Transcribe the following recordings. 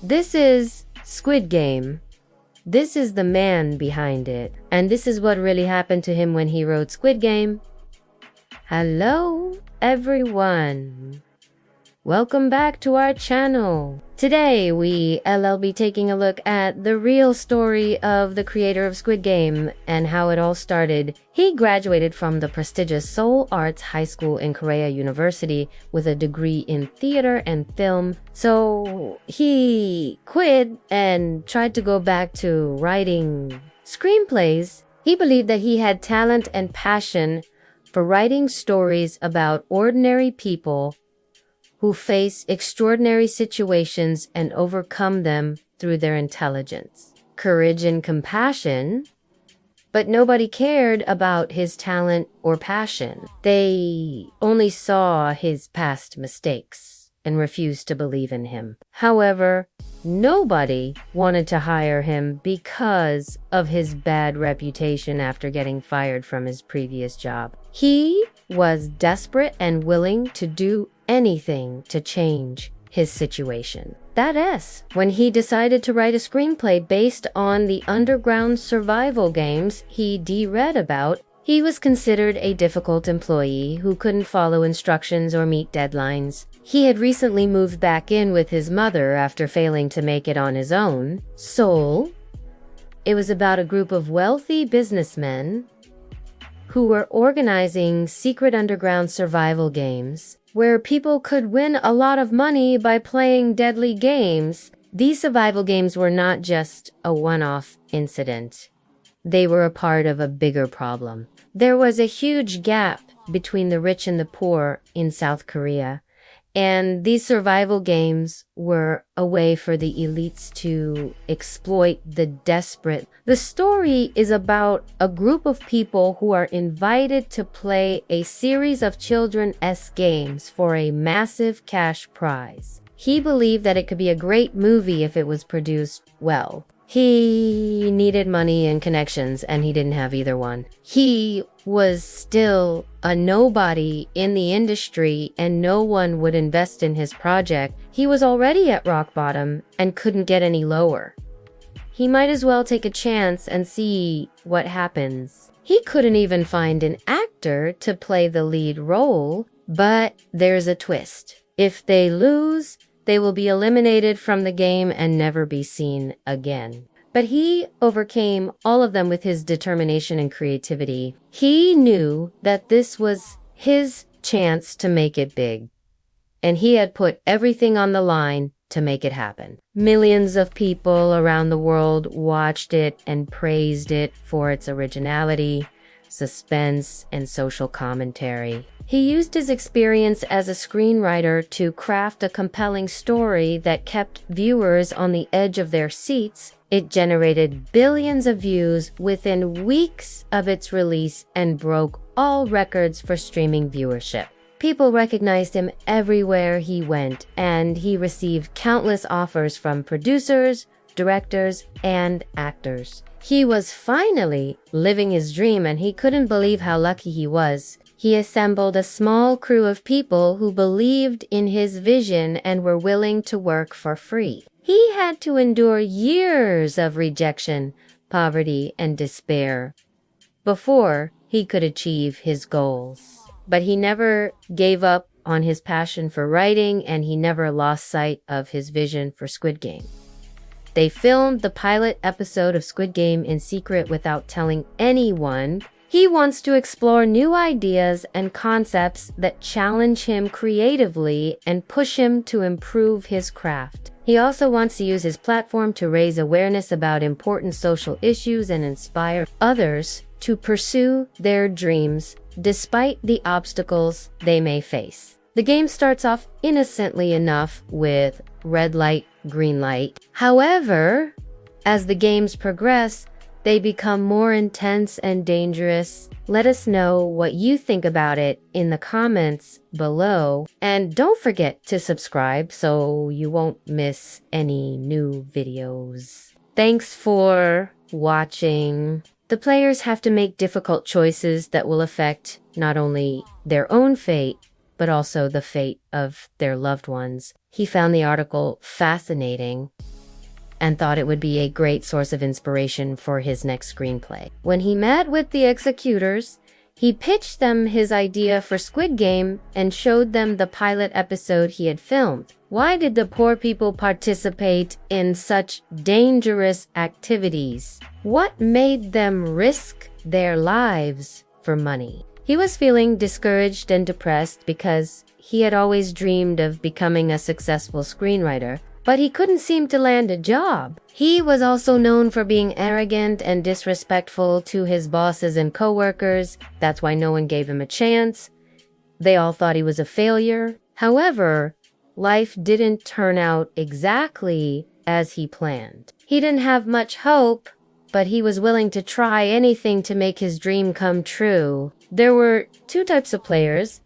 This is Squid Game. This is the man behind it. And this is what really happened to him when he wrote Squid Game. Hello, everyone. Welcome back to our channel. Today, we'll be taking a look at the real story of the creator of Squid Game and how it all started. He graduated from the prestigious Seoul Arts High School in Korea University with a degree in theater and film. So he quit and tried to go back to writing screenplays. He believed that he had talent and passion for writing stories about ordinary people who face extraordinary situations and overcome them through their intelligence, courage, and compassion. But nobody cared about his talent or passion. They only saw his past mistakes and refused to believe in him. However, nobody wanted to hire him because of his bad reputation after getting fired from his previous job. He was desperate and willing to do anything to change his situation. That is, when he decided to write a screenplay based on the underground survival games he read about, he was considered a difficult employee who couldn't follow instructions or meet deadlines. He had recently moved back in with his mother after failing to make it on his own. Seoul. It was about a group of wealthy businessmen who were organizing secret underground survival games where people could win a lot of money by playing deadly games. These survival games were not just a one-off incident. They were a part of a bigger problem. There was a huge gap between the rich and the poor in South Korea, and these survival games were a way for the elites to exploit the desperate. The story is about a group of people who are invited to play a series of children's games for a massive cash prize. He believed that it could be a great movie if it was produced well. He needed money and connections, and he didn't have either one. He was still a nobody in the industry, and no one would invest in his project. He was already at rock bottom and couldn't get any lower. He might as well take a chance and see what happens. He couldn't even find an actor to play the lead role, but there's a twist. If they lose, they will be eliminated from the game and never be seen again. But he overcame all of them with his determination and creativity. He knew that this was his chance to make it big, and he had put everything on the line to make it happen. Millions of people around the world watched it and praised it for its originality, suspense, and social commentary. He used his experience as a screenwriter to craft a compelling story that kept viewers on the edge of their seats. It generated billions of views within weeks of its release and broke all records for streaming viewership. People recognized him everywhere he went, and he received countless offers from producers, directors, and actors. He was finally living his dream, and he couldn't believe how lucky he was. He assembled a small crew of people who believed in his vision and were willing to work for free. He had to endure years of rejection, poverty, and despair before he could achieve his goals. But he never gave up on his passion for writing, and he never lost sight of his vision for Squid Game. They filmed the pilot episode of Squid Game in secret without telling anyone. He wants to explore new ideas and concepts that challenge him creatively and push him to improve his craft. He also wants to use his platform to raise awareness about important social issues and inspire others to pursue their dreams despite the obstacles they may face. The game starts off innocently enough with red light, green light. However, as the games progress, they become more intense and dangerous. Let us know what you think about it in the comments below. And don't forget to subscribe so you won't miss any new videos. Thanks for watching. The players have to make difficult choices that will affect not only their own fate, but also the fate of their loved ones. He found the article fascinating and thought it would be a great source of inspiration for his next screenplay. When he met with the executors, he pitched them his idea for Squid Game and showed them the pilot episode he had filmed. Why did the poor people participate in such dangerous activities? What made them risk their lives for money? He was feeling discouraged and depressed because he had always dreamed of becoming a successful screenwriter, but he couldn't seem to land a job. He was also known for being arrogant and disrespectful to his bosses and coworkers. That's why no one gave him a chance. They all thought he was a failure. However, life didn't turn out exactly as he planned. He didn't have much hope, but he was willing to try anything to make his dream come true. There were two types of players,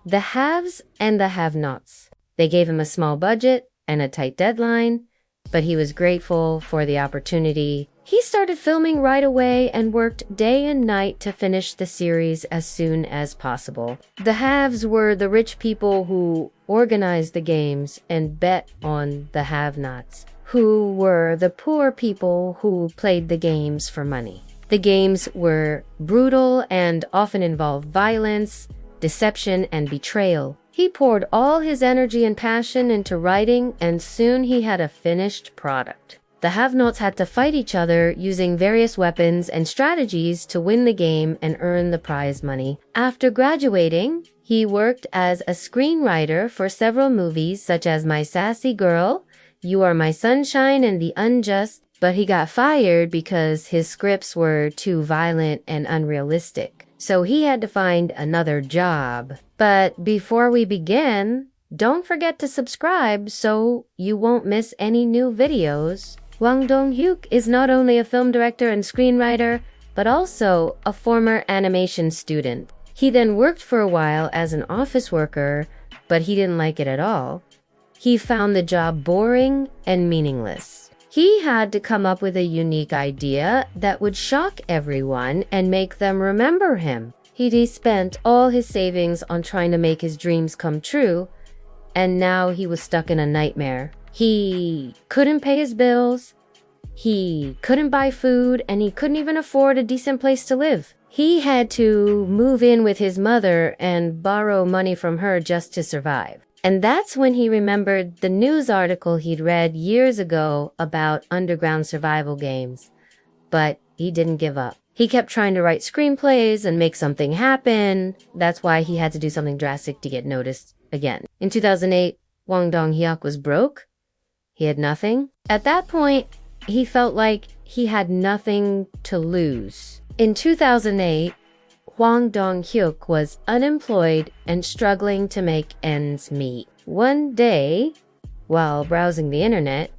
the haves and the have-nots. They gave him a small budget and a tight deadline, but he was grateful for the opportunity. He started filming right away and worked day and night to finish the series as soon as possible. The haves were the rich people who organized the games and bet on the have-nots, who were the poor people who played the games for money. The games were brutal and often involved violence, deception, and betrayal. He poured all his energy and passion into writing, and soon he had a finished product. The have-nots had to fight each other using various weapons and strategies to win the game and earn the prize money. After graduating, he worked as a screenwriter for several movies such as My Sassy Girl, You Are My Sunshine, and The Unjust, but he got fired because his scripts were too violent and unrealistic. So he had to find another job. But before we begin, don't forget to subscribe so you won't miss any new videos. Hwang Dong-hyuk is not only a film director and screenwriter, but also a former animation student. He then worked for a while as an office worker, but he didn't like it at all. He found the job boring and meaningless. He had to come up with a unique idea that would shock everyone and make them remember him. He spent all his savings on trying to make his dreams come true, and now he was stuck in a nightmare. He couldn't pay his bills, he couldn't buy food, and he couldn't even afford a decent place to live. He had to move in with his mother and borrow money from her just to survive. And that's when he remembered the news article he'd read years ago about underground survival games. But he didn't give up. He kept trying to write screenplays and make something happen. That's why he had to do something drastic to get noticed again. In 2008, Hwang Dong-hyuk was broke. He had nothing. At that point, he felt like he had nothing to lose. In 2008, Hwang Dong-hyuk was unemployed and struggling to make ends meet. One day, while browsing the internet,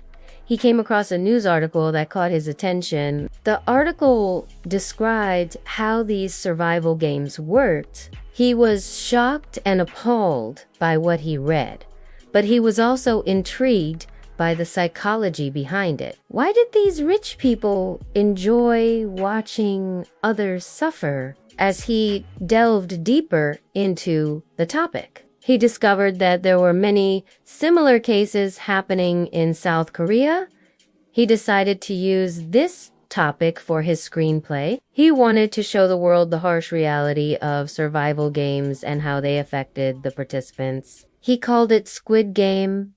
he came across a news article that caught his attention. The article described how these survival games worked. He was shocked and appalled by what he read, but he was also intrigued by the psychology behind it. Why did these rich people enjoy watching others suffer? As he delved deeper into the topic, he discovered that there were many similar cases happening in South Korea. He decided to use this topic for his screenplay. He wanted to show the world the harsh reality of survival games and how they affected the participants. He called it Squid Game.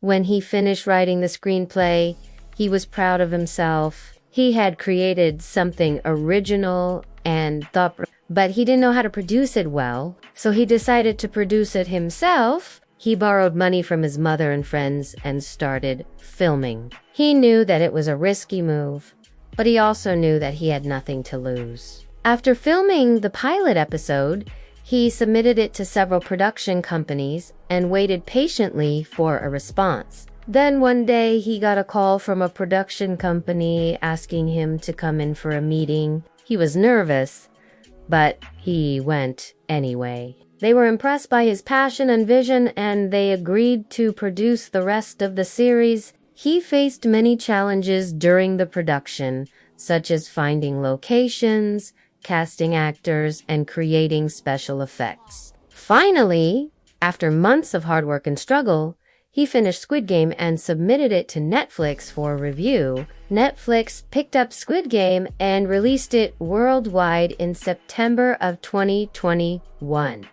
When he finished writing the screenplay, he was proud of himself. He had created something original and but he didn't know how to produce it well, so he decided to produce it himself. He borrowed money from his mother and friends and started filming. He knew that it was a risky move, but he also knew that he had nothing to lose. After filming the pilot episode, he submitted it to several production companies and waited patiently for a response. Then one day he got a call from a production company asking him to come in for a meeting. He was nervous, but he went anyway. They were impressed by his passion and vision, and they agreed to produce the rest of the series. He faced many challenges during the production, such as finding locations, casting actors, and creating special effects. Finally, after months of hard work and struggle, he finished Squid Game and submitted it to Netflix for review. Netflix picked up Squid Game and released it worldwide in September of 2021.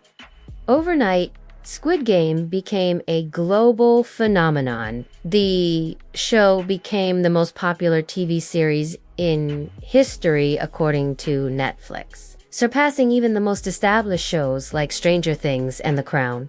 Overnight, Squid Game became a global phenomenon. The show became the most popular TV series in history, according to Netflix, surpassing even the most established shows like Stranger Things and The Crown.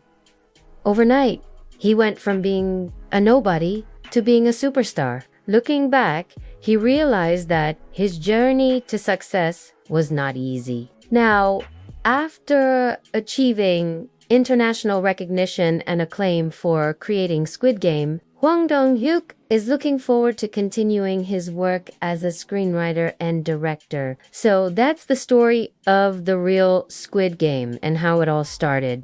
Overnight, he went from being a nobody to being a superstar. Looking back, he realized that his journey to success was not easy. Now, after achieving international recognition and acclaim for creating Squid Game, Hwang Dong-hyuk is looking forward to continuing his work as a screenwriter and director. So that's the story of the real Squid Game and how it all started.